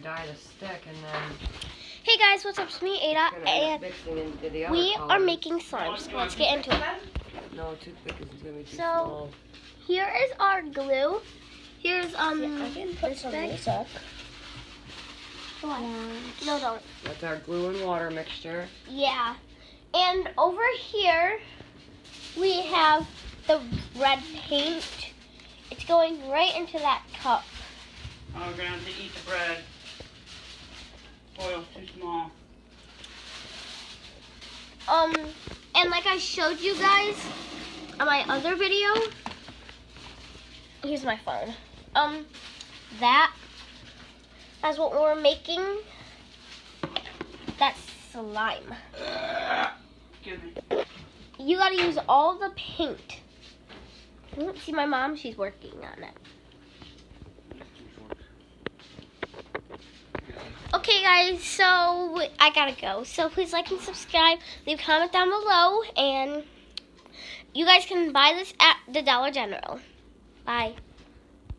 dye to stick, and then Hey guys, what's up? It's me, Ada, it's gonna end and up mixing into the other we are colors. making slimes. Let's get into it. No, toothpick is gonna be too So, small. Here is our glue. Here's I can put some of bag. this up. No, don't. That's our glue and water mixture. Yeah. And over here, we have the red paint. It's going right into that cup. Oh, we're gonna have to eat the bread. Foil's too small. And like I showed you guys on my other video, here's my phone. That's what we're making. That's slime. Excuse me. You gotta use all the paint. See my mom, she's working on it. Okay guys, so I gotta go. So please like and subscribe, leave a comment down below, and you guys can buy this at the Dollar General. Bye.